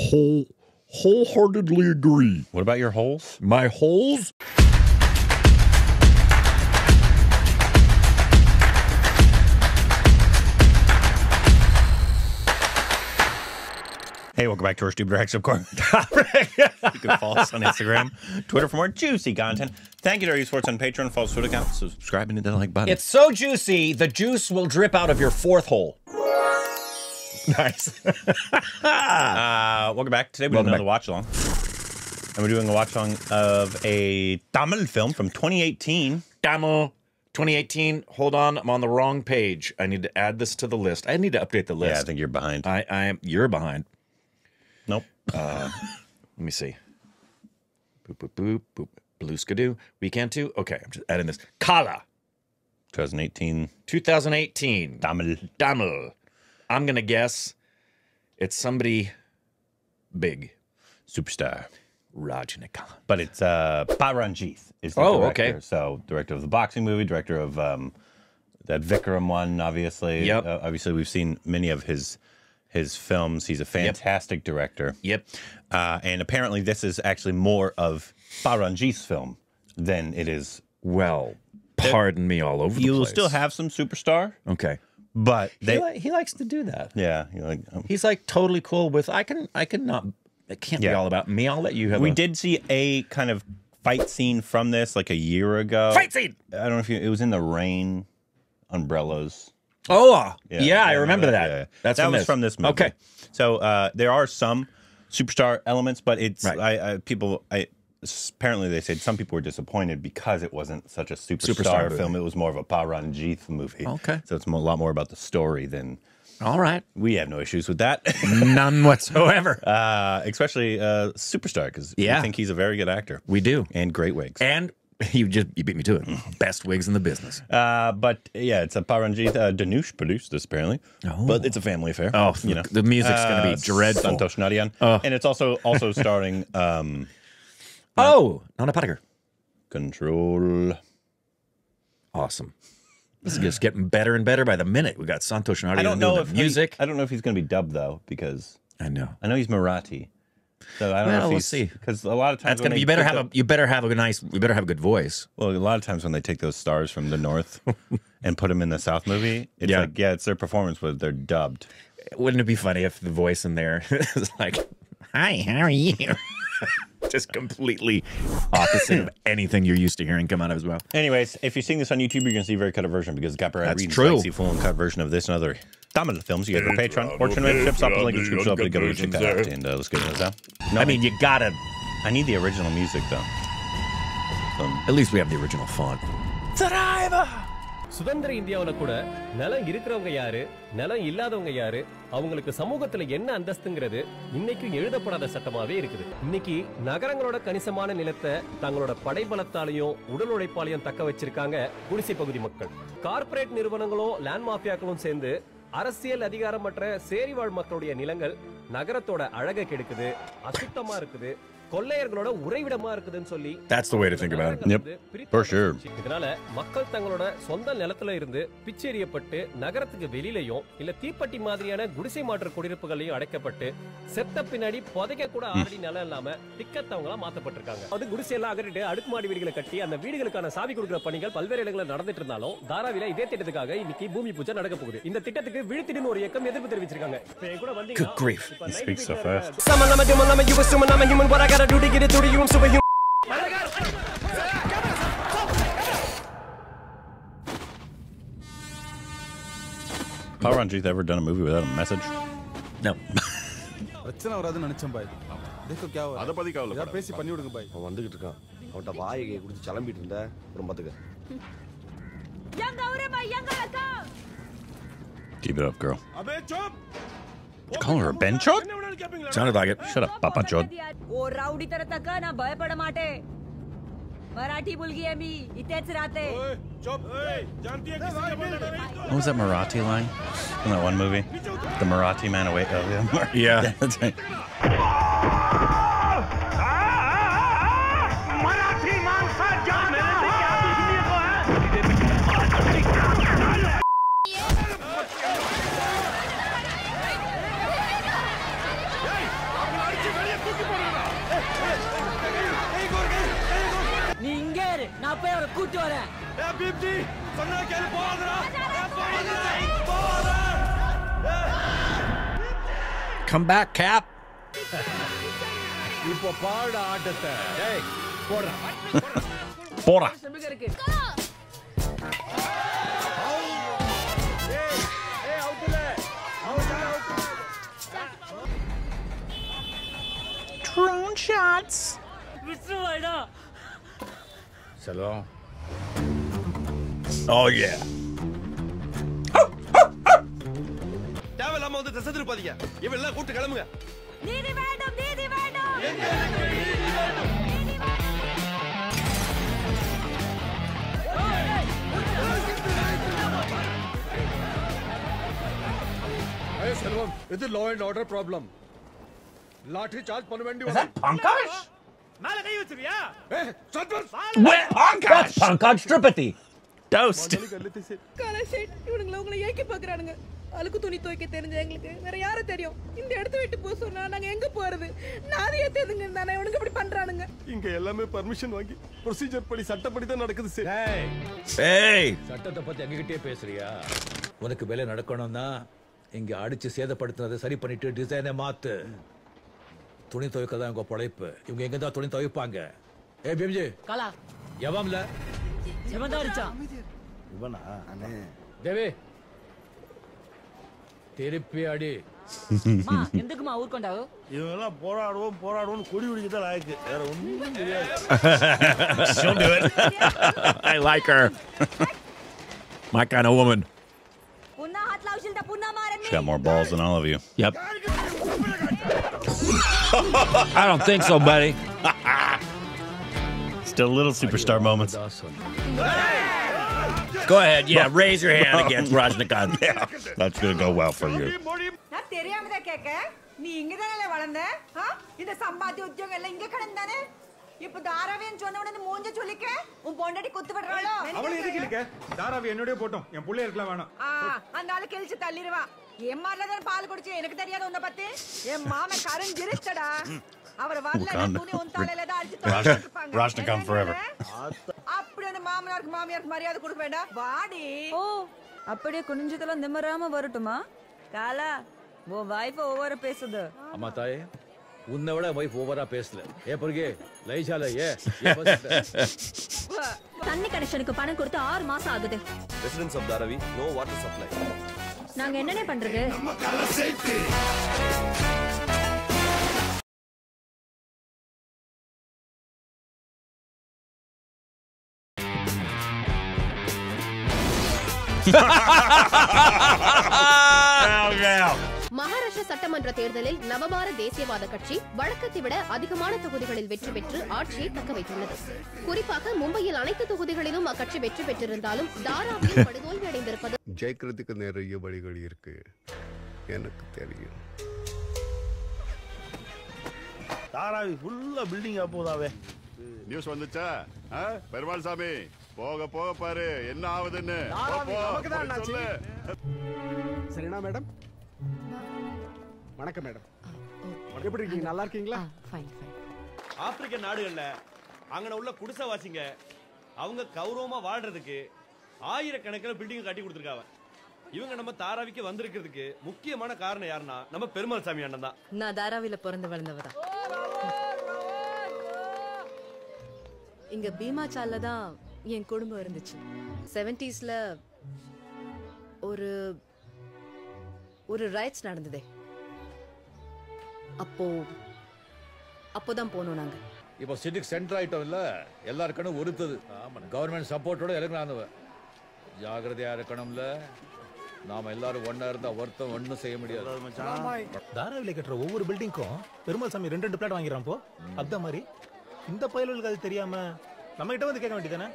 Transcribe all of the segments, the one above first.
wholeheartedly agree. What about your holes? My holes? Hey, welcome back to our Stupid Rex, of course. You can follow us on Instagram, Twitter for more juicy content. Thank you to our esports on Patreon. Follow us Twitter account, subscribe, and hit that like button. It's so juicy, the juice will drip out of your fourth hole. Nice. Welcome back. Today we're doing another watch-along. And we're doing a watch-along of a Tamil film from 2018. Tamil 2018. Hold on, I'm on the wrong page. I need to add this to the list. I need to update the list. Yeah, I think you're behind. I am. You're behind. Nope. Let me see. Boop, boop, boop, boop. Blue Skidoo. Weekend 2. Okay, I'm just adding this. Kala. 2018. 2018. Tamil. Tamil. I'm going to guess it's somebody big. Superstar. Rajinikanth. But it's Paranjith is the director. Okay. So director of the boxing movie, director of that Vikram one, obviously. Yep. Obviously, we've seen many of his films. He's a fantastic director. Yep. And apparently this is actually more of Paranjith's film than it is. Well, pardon me all over the place. You'll still have some Superstar. Okay. But He likes to do that. yeah, He's like totally cool with, I can not, it can't be all about me. I'll let you have We did see a kind of fight scene from this like a year ago. Fight scene! I don't know if it was in the rain, umbrellas. Oh, yeah, I remember that. Yeah. That's that was from this movie. Okay. So there are some Superstar elements, but it's Right. apparently they said some people were disappointed because it wasn't such a Superstar superstar movie. film. It was more of a Paranjith movie. Okay. So it's a lot more about the story than. All right. We have no issues with that. None whatsoever. Especially Superstar, because we think he's a very good actor. We do. And great wigs. And you beat me to it. Best wigs in the business. But yeah, it's a Paranjith. Danush produced this apparently, but it's a family affair. Oh, the music's going to be dreadful. Santosh Narayan, and it's also starring. Nana Patekar. Control. Awesome. This is just getting better and better by the minute. We got Santosh Narayan. I don't know if music. I don't know if he's going to be dubbed though, because I know he's Marathi. So I don't know if we'll see. Because a lot of times that's going to be. You better have a good voice. Well, a lot of times when they take those stars from the north and put them in the south movie, it's like it's their performance, but they're dubbed. Wouldn't it be funny if the voice in there is like, "Hi, how are you?" Just completely opposite of anything you're used to hearing come out of his mouth. Anyways, if you're seeing this on YouTube, you're going to see a very cut version because Copyright Reads true. like see full and cut version of this and other Tamil films. You guys go Patreon or memberships. I'll put the link in the description. I'll go check that out. And let's get into this now. I mean, you gotta. I need the original music though. At least we have the original font. சுதந்திர இந்தியாவுல கூட நிலம் இருக்கிறவங்க யாரு நிலம் இல்லாதவங்க யாரு அவங்களுக்கு சமூகத்துல என்ன அந்தஸ்துங்கிறது இன்னைக்கு எழுதப்படாத சட்டமாவே இருக்குது. இன்னைக்கு நகரங்களோட கணிசமான நிலத்தை தங்களோட படைபலத்தாலையும் உடல் உழைப்பாலையும் தக்க வச்சிருக்காங்க குடிசை பகுதி மக்கள். கார்ப்பரேட் நிறுவனங்களும் லேண்ட் மாஃபியாக்களும் சேர்ந்து அரசியல் அதிகாரமற்ற சேரிவாழ் மக்களுடைய நிலங்கள் நகரத்தோட அழகை கெடுக்குது, அசுத்தமா இருக்குது, கொள்ளையர்களோட உறைவிடமா இருக்குதுன்னு சொல்லி. That's the way to think about it. Yep, for sure. இதனால மக்கள் தங்களோட சொந்த நிலத்துல இருந்து பிச்சேறியப்பட்டு நகரத்துக்கு வெளியிலயும் இல்ல தீப்பெட்டி மாதிரியான குடிசை மாற்று குடியிருப்புகளையும் அடைக்கப்பட்டு செத்த பின்னாடி புதைக்க கூட ஆல்ரெடி நிலம் இல்லாம திக்கத்தவங்களா மாத்தப்பட்டிருக்காங்க. அது குடிசையெல்லாம் அகற்றிட்டு அடுக்குமாடி வீடுகளை கட்டி அந்த வீடுகளுக்கான சாவி கொடுக்கிற பணிகள் பல்வேறு இடங்களில் நடந்துட்டு இருந்தாலும் தாராவில இதே திட்டத்துக்காக இன்னைக்கு பூமி பூஜை நடக்க போகுது. இந்த திட்டத்துக்கு விழுத்திடுன்னு ஒரு இயக்கம் எதிர்ப்பு தெரிவிச்சிருக்காங்க. கூட வந்தீங்கன்னா He speaks so fast. you assuming I'm a human, what I gotta do to get it through to you, I'm superhuman. Paranjith ever done a movie without a message? No. பிரச்சனை வராதுன்னு நினைச்சேன் பாய். देखो क्या हुआ? அத பத்தி கவலை. யார் பேசி பண்ணி விடுங்க பாய். அவன் வந்துகிட்டு இருக்கான். அவன்ட்ட வாயை குடிச்சு கிளம்பிட்டு இருந்த. அப்புறம் பாத்துக்க. Keep it up, girl. अबे चुप. You call her a benchot? Sounded like it. Shut up, Papa Chod. O rowdy तरह तक ना भय पड माटे मराठी मुलगी आहे मी इथेच राहते चुप. जानती है किसी के बोलने नहीं. What was that Marathi line from that one movie? The Marathi man away. Oh, Yeah. That's right. Marathi माणसा जान நான் போய் அவரை கூட்டி வரேன். பீப்டி சொன்னா கேளு போகாதடா. Come back, Cap. இப்போ பாடு ஆட்டத்தை. டேய் போடுறா. போடா. செம்பிக இருக்கு. ஏய் அவுட்ல. அவுட். Drone shots. விசுவாடா. செல்வம். Oh yeah. தேவையில்லாம வந்து திசை திருப்பாதீங்க. இவன் எல்லாம் கூட்டு கிளம்புங்க. நீதி வேண்டும், நீதி வேண்டும். ஏய் செல்வம், இது law and order problem. லாட்டரி சார்ஜ் பண்ண வேண்டிய Is that Pankaj? மேல கை வச்சிரியா? ஏய் சத்வர். Where Pankaj? That's Pankaj Tripathi. Toast. காலா ஷேட் இவனுங்களை உங்களை ஏக்கி பாக்குறானுங்க. அழுக்கு துணி துவைக்க தெரிஞ்ச எங்களுக்கு வேற யாரை தெரியும்? இந்த இடத்த விட்டு போக சொன்னா நாங்க எங்க போறது? நாதியே தெரியுங்க தானே இவனுங்க இப்படி பண்றானுங்க. இங்க எல்லாமே பர்மிஷன் வாங்கி ப்ரொசீஜர் படி சட்டப்படி தான் நடக்குது சார். Hey. சட்டத்தை பத்தி எங்ககிட்டயே பேசுறியா? உனக்கு வேலை நடக்கணும்னா இங்க அடிச்சு சேதப்படுத்துறதை சரி பண்ணிட்டு டிசைனை மாத்து. துணி துவைக்க தான் உங்க பொழைப்பு. இவங்க எங்க தான் துணி துவைப்பாங்க? ஏ பிம்ஜி காலா எவம்ல ஜெமந்தா அடிச்சா. இவனா அண்ணே. தேவி திருப்பி அடி. மா எதுக்குமா ஊர்க்கொண்டாவு? இவங்க எல்லாம் போராடுவோம் கொடி பிடிக்க தான் லாயக்கு. வேற ஒண்ணும் தெரியாது. She'll do it. I like her. My kind of woman. पुन्हा हात लावशील तर पुन्हा मारेन मी. She's got more balls than all of you. Yep. I don't think so, buddy. Still little superstar moments. Go ahead. Yeah, raise your hand against Rajnikant. Yeah, that's gonna go well for you. நான் தெரியாம தான் கேட்க. நீ இங்க தானே வளர்ந்த? இந்த சம்பாத்திய உத்தியோகம் எல்லாம் இங்க கடந்தானே? இப்ப தாராவின்னு சொன்ன உடனே மூஞ்ச சொல்லிக்க. உன் பொண்டாட்டி குத்து விடுறாளோ? அவளை எதுக்கு இல்லைக்க? தாராவி என்னோடய போட்டோம். என் புள்ளைய இருக்கலாம் வேணாம். அந்த ஆளு கெளிச்சு தள்ளிடுவா. என் மாதிரில தான் பால் குடிச்சு எனக்கு தெரியாத உன்னை பத்தி. என் மாமன் கரஞ்சிருச்சடா. அவர் வரல துணி உன் தலையில தான் அடிச்சு தள்ளிப்பாங்க. Rajnikant forever. அப்படி அந்த மாமனாருக்கு மாமியாருக்கு மரியாதை கொடுக்க வேண்டாம். வாடி. ஓ அப்படியே குனிஞ்சதெல்லாம் நிம்மராம வரட்டுமா? காலா உன் வைஃப் ஓவரா பேசுது. அம்மா தாயே உன்னை விட வைஃப் ஓவரா பேசல. ஏ பொறுகே லைசால ஏ தண்ணி கனெக்ஷனுக்கு பணம் கொடுத்து 6 மாசம் ஆகுது. Residents of Dharavi no water supply. நாங்க என்னனே பண்றது? மகாராஷ்டிரா சட்டமன்ற தேர்தலில் நவபார தேசியவாத கட்சி வழக்கத்தை விட அதிகமான தொகுதிகளில் வெற்றி பெற்று ஆட்சியை தக்க வைத்துள்ளது. குறிப்பாக மும்பையில் அனைத்து தொகுதிகளிலும் அக்கட்சி வெற்றி பெற்றிருந்தாலும் தாராவியில் படுதோல்வி அடைந்திருப்பது. ஜெயிக்கிறதுக்கு நிறைய வழிகள் இருக்கு, எனக்கு தெரியும். தாராவி ஃபுல்லா பில்டிங் போதாவே. நியூஸ் வந்துச்சா? பெருமாள் சாமி போக போக பாரு என்ன ஆகுதுன்னு. சரிண்ணா மேடம். வணக்கம் மேடம். எப்படி இருக்கீங்க? நல்லா இருக்கீங்களா? ஆப்பிரிக்க நாடுகள்ல அங்கன உள்ள குடிசைவாசிங்க அவங்க கௌரவமா வாழ்றதுக்கு ஆயிரக்கணக்கில் பில்டிங் கட்டி கொடுத்துருக்காங்க. இவங்க நம்ம தாராவிக்கு வந்திருக்கிறதுக்கு முக்கியமான காரணம் யாருன்னா நம்ம பெருமாள் சாமி அண்ணன் தான். நான் தாராவில பிறந்து வளர்ந்தவ தான். இங்க பீமாச்சால தான் என் குடும்பம் இருந்துச்சு. 70sல ஒரு ரைட்ஸ் நடந்ததே. அப்போதான் போனோம் நாங்க. இப்போ சிட்டிக்கு சென்டர் ஆயிட்டோம் இல்ல, எல்லாருக்கும் ஒருத்தது கவர்மெண்ட் சப்போர்ட்டோட இறங்குறாங்க. ஜாகிரதையா இருக்கணும்ல. நாம எல்லாரும் ஒன்னா இருந்தா ஒருத்தம் ஒன்னும் செய்ய முடியாது. தாராவில கட்டுற ஒவ்வொரு பில்டிங்க்கும் பெருமாள் சாமி 2 பிளாட் வாங்கிறான். போ அந்த மாதிரி இந்த பயலுக்கு அது தெரியாம நம்ம கிட்ட வந்து கேட்க வேண்டியதானே?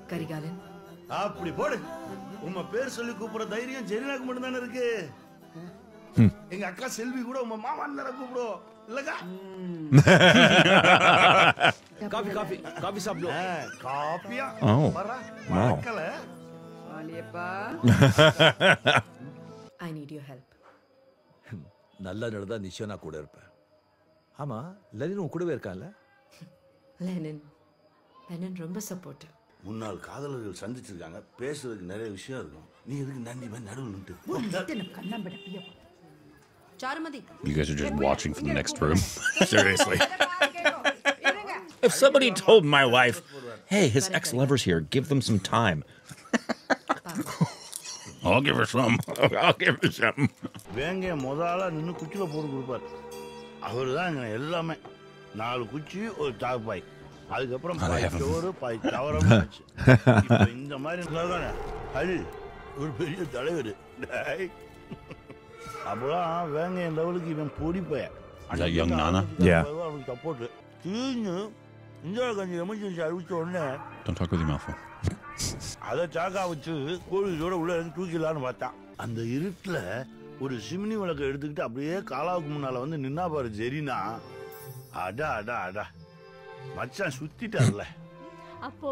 கரிகாலன் அப்படி போடு. உங்க பேர் சொல்லி கூப்பிடுற தைரியம் ஜெரினாக்கு மட்டும் தானே இருக்கு. எங்க அக்கா செல்வி கூட உங்க மாமான் தானே கூப்பிடுவோம் இல்லக்கா? காபி சாப்பிடுவோம். காப்பியா? Oh. மறக்கல. மாலியப்பா I need your help. நல்லா நடந்தா நிச்சயம் நான் கூட இருப்பேன். ஆமா லெனின் உன் கூடவே இருக்கான்ல? லெனின் ரொம்ப சப்போர்ட்டிவ். முன்னாள் காதலர்கள் சந்திச்சிருக்காங்க, பேசுறதுக்கு நிறைய விஷயம் இருக்கும். நீ எதுக்கு நந்தி மாதிரி நடுவில் நின்று Charumathi, You guys are just watching from the next room. Seriously. If somebody told my wife, hey, his ex-lover's here, give them some time. I'll give her some. I'll give her some. வேங்க முதல்ல நின்று குச்சியில் போட்டு கொடுப்பார். அவர் தான் எல்லாமே. 4 குச்சி ஒரு தாப்பாய், அதுக்கப்புறம் பாய்ச்சோறு பாய் தவறம். இந்த மாதிரி அது ஒரு பெரிய தலைவர். அப்போலாம் வேங்க என் லெவலுக்கு இவன் பொடிப்பைய. Is that young Nana? Yeah. அவனுக்கு சப்போர்ட். தீஞ்சு இந்திரா காந்தி எமர்ஜென்சி அறிவிச்ச உடனே Don't talk with your mouth full. அதை சாக்கா வச்சு கோழியோட உள்ள இருந்து தூக்கிடலான்னு பார்த்தான். அந்த இருட்டில் ஒரு சிமினி விளக்கை எடுத்துக்கிட்டு அப்படியே காலாவுக்கு முன்னால வந்து நின்னா பாரு ஜெரினா. அடா அடா அடா மச்சான் சுத்திட்டார்ல. அப்போ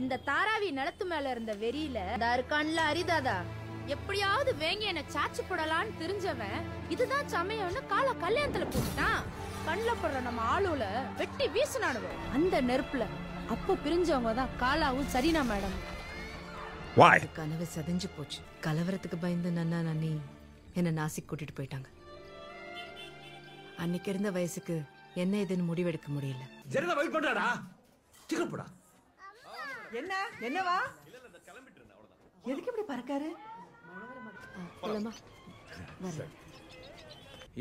இந்த தாராவி நிலத்து மேல இருந்த வெறியில இருக்கான்ல அரிதாதா, எப்படியாவது வேங்க என்ன சாச்சு போடலான்னு தெரிஞ்சவன் இதுதான் சமயம்னு கால கல்யாணத்துல போட்டான். கண்ணுல படுற நம்ம ஆளுல வெட்டி வீசினானுவோம் அந்த நெருப்புல. அப்போ பிரிஞ்சவங்க தான் காலாவும் சரினா மேடம். Why? கனவு சதஞ்சு போச்சு. கலவரத்துக்கு பயந்து நன்னா நன்னி என்ன நாசிக் கூட்டிட்டு போயிட்டாங்க. அன்னைக்கு இருந்த வயசுக்கு என்ன ஏதுன்னு முடிவெடுக்க முடியல. ஜெரினா வெயிட் பண்றாடா, சீக்கிரம் போடா. என்ன என்னவா எதுக்கு இப்படி பறக்காரு?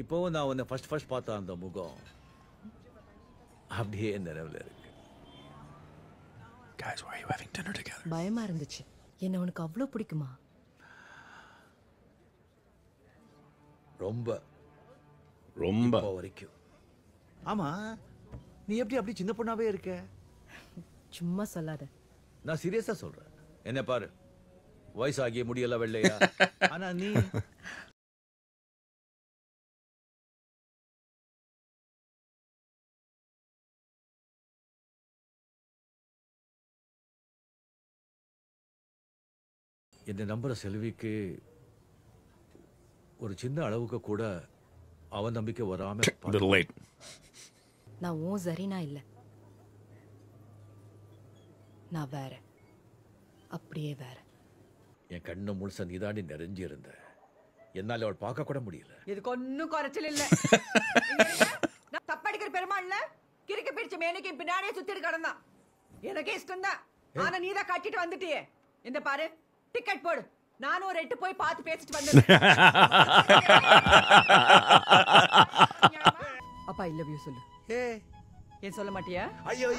இப்போவும் நான் உன்னை ஃபர்ஸ்ட் பார்த்த அந்த முகம் அப்படியே நினைவுல இருக்கு. Guys, why are you having dinner together? பயமா இருந்துச்சு. என்ன உனக்கு அவ்வளவு பிடிக்குமா? ரொம்ப ரொம்ப வரைக்கும். ஆமா நீ அப்படி சின்ன பொண்ணாவே இருக்க? சும்மா சொல்லாத. நான் சீரியஸா சொல்றேன். என்ன பாரு, வயசாகிய முடியல வெள்ளையா, ஆனா நீ என்ன நம்புற செல்விக்கு ஒரு சின்ன அளவுக்கு கூட அவன் நம்பிக்கை வராம. Little late. நான் உன் ஜரீனா இல்ல, நான் வேற, அப்படியே வேற. என் கண்ணு முழுச நீதாண்டி நிறைஞ்சி இருந்த, என்னால அவள் பார்க்க கூட முடியல. இதுக்கு ஒன்னும் குறைச்சல் இல்ல. தப்படிக்கிற பெருமாள்ல கிறுக்கு பிடிச்ச மேனைக்கு பின்னாடியே சுத்திட்டு கிடந்தான். எனக்கே இஷ்டம் தான், ஆனா நீதான் கட்டிட்டு வந்துட்டியே. இந்த பாரு, டிக்கெட் போடு, நானும் ஒரு 8 போய் பார்த்து பேசிட்டு வந்தேன். அப்பா ஐ லவ் யூ சொல்லு. ஏன் சொல்ல மாட்டியா? ஐயோ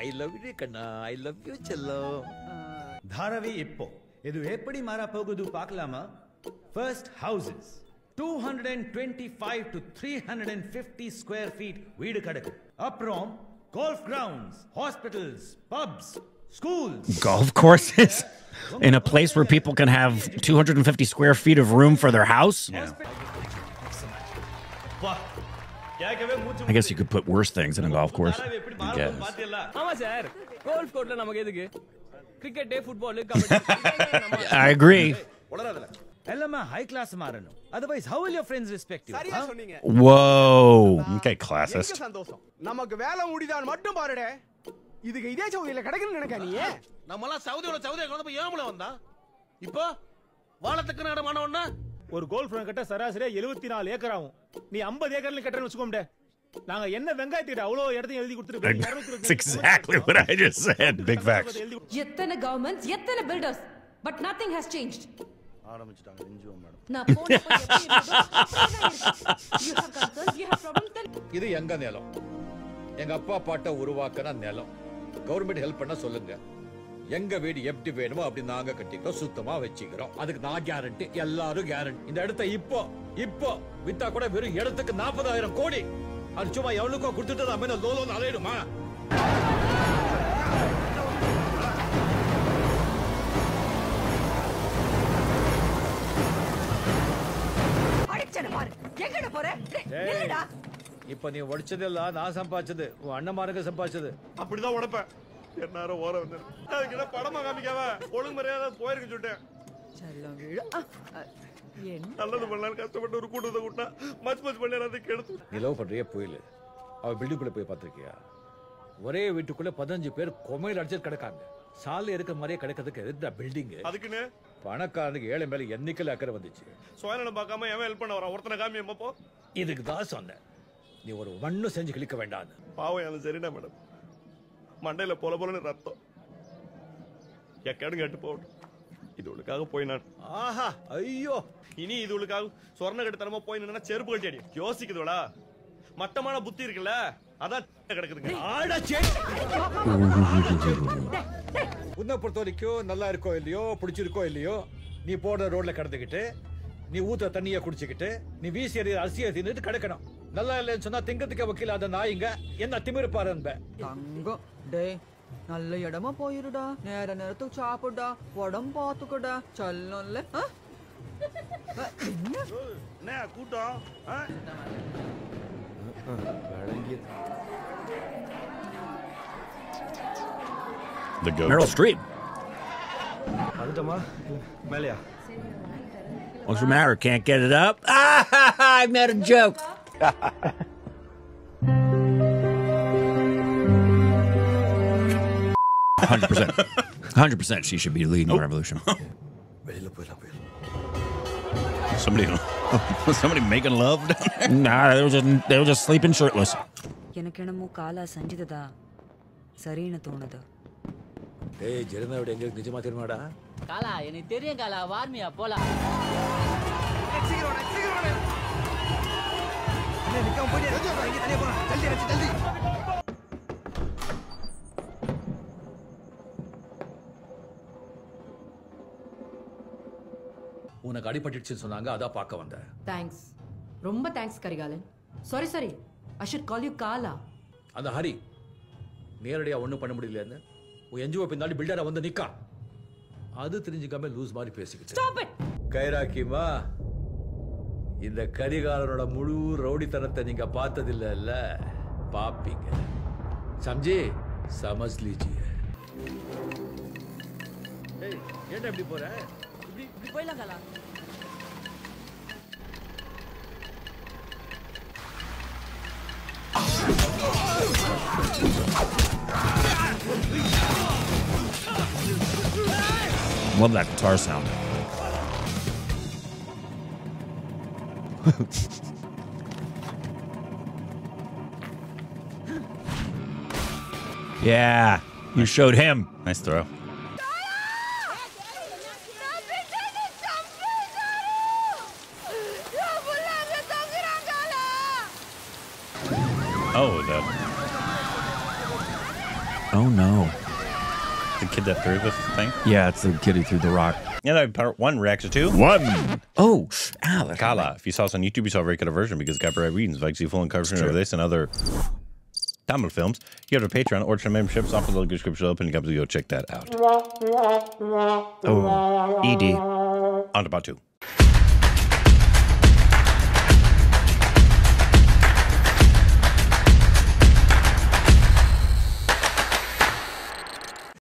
ஐ லவ் யூ கண்ணா, ஐ லவ் யூ செல்லம். தாராவி இப்போ இது எப்படி மாற போகுது பார்க்கலாமா? First houses 225 to 350 square feet வீடு கிடைக்கும். அப்புறம் golf grounds, hospitals, pubs, schools. Golf courses? In a place where people can have 250 square feet of room for their house? I guess you could put worse things in a golf course. I guess. ஆமா sir, golf கோர்ட்ல நமக்கு எதுக்கு? Cricket, football, kabaddi. I agree. எல்லாமே high class மாறணும். Otherwise how will your friends respect you? சரியா சொன்னீங்க. Whoa. Okay, classist. சந்தோஷம். நமக்கு வேலை முடிதான் மட்டும் பாருடே. இதுக்கு இதே சவுதியில கிடைக்குன்னு நினைக்க நீ? நம்மலாம் சவுதியோட கொண்டு போய் ஏமுல வந்தா. இப்போ வாழத்துக்கு நடமானவனா ஒரு கோல்ஃப் கட்ட சராசரியா 74 ஏக்கர் ஆகும். நீ 50 ஏக்கர்ல கட்டறன்னு வெச்சுக்கோம்டே. நாங்க என்ன வெங்காயத்துக்கு அவ்ளோ இடத்தையும் எழுதி கொடுத்துட்டு. That's exactly what I just said. Big facts. எத்தனை கவர்மெண்ட்ஸ், எத்தனை filters, but nothing has changed. ஆரம்பிச்சிட்டாங்க இன்ஜிஓ மேடம். நான் போன போய் எப்படி இருந்தோ you have concerns, you have problems then. இது எங்க நிலம், எங்க அப்பா பாட்ட உருவாக்கின நிலம். கவர்மெண்ட் ஹெல்ப் பண்ண சொல்லுங்க. எங்க வீடு எப்படி வேணுமோ அப்படி நாங்க கட்டிக்கிறோம், சுத்தமா வச்சுக்கிறோம். அதுக்கு நான் கேரண்டி, எல்லாரும் கேரண்டி. இந்த இடத்த இப்போ வித்தா கூட வெறும் இடத்துக்கு 40,000 கோடி. அது சும்மா எவ்வளவுக்கோ கொடுத்துட்டு நம்ம என்ன லோலோன்னு அலையிடுமா? அடிச்சன பாரு, எங்கட போற? நில்லுடா. இப்ப நீ உடைச்சது இல்ல, நான் சம்பாதிச்சது. உன் அண்ணன் மாருங்க சம்பாதிச்சது. அப்படிதான் உடைப்பேன். என்னாரோ ஓர வந்தாரு அதுக்கு என்ன படமா காமிக்காவ ஒழுங்கு மரியாதை போயிருக்கு சொல்லிட்டேன் செல்லம் வீடு நல்லது பண்ணலாம் கஷ்டப்பட்டு ஒரு கூட்டத்தை கூட்டினா மச் பண்ணி எல்லாத்தையும் கெடுத்து நீ லவ் பண்றியா புயல் அவ பில்டிங்குள்ள போய் பார்த்திருக்கியா ஒரே வீட்டுக்குள்ள 15 பேர் கொமையில் அடிச்சு கிடக்காங்க சாலை இருக்கிற மாதிரியே கிடக்கிறதுக்கு எதுடா பில்டிங் அதுக்குன்னு பணக்காரனுக்கு ஏழை மேல என்னைக்குல அக்கறை வந்துச்சு சுயநலம் பார்க்காம எவன் ஹெல்ப் பண்ண வரான் ஒருத்தனை காமி எம்மப்போ இதுக்கு தான் சொன்னேன் நீ ஒரு மண்ணும் செஞ்சு கிழிக்க வேண்டாம் பாவம் அது சரிடா மேடம் மண்டையில போல போலன்னு ரத்தம் எக்கேடும் கேட்டு போகட்டும் இது உங்களுக்காக போய் நான் ஆஹா ஐயோ இனி இது உங்களுக்காக சொர்ண கட்டுத்தனமா போய் நின்னா செருப்பு கட்டி அடி யோசிக்குதுடா மட்டமான புத்தி இருக்குல்ல அதான் கிடக்குதுங்க உன்னை பொறுத்த வரைக்கும் நல்லா இருக்கோ இல்லையோ பிடிச்சிருக்கோ இல்லையோ நீ போடுற ரோட்ல கடந்துக்கிட்டு நீ ஊத்த தண்ணிய குடிச்சுக்கிட்டு நீ வீசி எறிய அரிசியை தின்னுட்டு கிடக்கணும் நல்லா இல்லைன்னு சொன்னா திங்கத்துக்கு வக்கீல் அந்த நாய்ங்க என்ன திமிரு பாரு தங்கம் டேய் நல்ல இடமா போயிருடா நேரத்துக்கு சாப்பிடா உடம்பு பாத்துக்கடா செல்லம்ல என்ன கூட்டம் The goat. Meryl Streep. அதுட்டமா மேலையா What's the matter? Can't get it up? Ah, I made a joke. 100%. She should be leading the revolution. Somebody making love down there? Nah, they were just sleeping shirtless. எனக்கு என்னமோ காலா செஞ்சதா சரின்னு தோணுது. டேய் ஜெரனாவோட எங்க நிஜமா தெரியுமாடா? காலா எனக்கு தெரியும் காலா வார்மியா போலாம். உனக்கு அடிபட்டுச்சுன்னு சொன்னாங்க அதான் பார்க்க வந்தேன். தேங்க்ஸ் ரொம்ப thanks Karikalan. Sorry I should call you காலா. அந்த ஹரி நேரடியா ஒண்ணும் பண்ண முடியலன்னு உன் என்ஜிஓ பின்னாடி பில்டரா வந்து நிக்கா. அது தெரிஞ்சுக்காம லூஸ் மாதிரி பேசிக்கிட்டு. Stop it. கைராக்கிமா இந்த கரிகாலனோட முழு ரவுடித்தனத்தை நீங்க பார்த்ததில்ல பாப்பீங்க. சம்ஜி சமஜ் லீஜியே. ஏய் ஏன்டா இப்படி போற? இப்படி போயிடலாம் காலா. Love that guitar sound. Yeah, you showed him. Nice throw. Oh, Oh no. The kid that threw the thing? Yeah, it's the kid who threw the rock. Yeah, that part 1 reacted to. 1. Oh, ow. Kala. If you saw us on YouTube, you saw a very good version because Gabriel Reedens, Vixie full and coverage of this and other Tamil films. You have a Patreon or channel memberships off the little description open. You can go check that out. Oh, ED. On to part 2.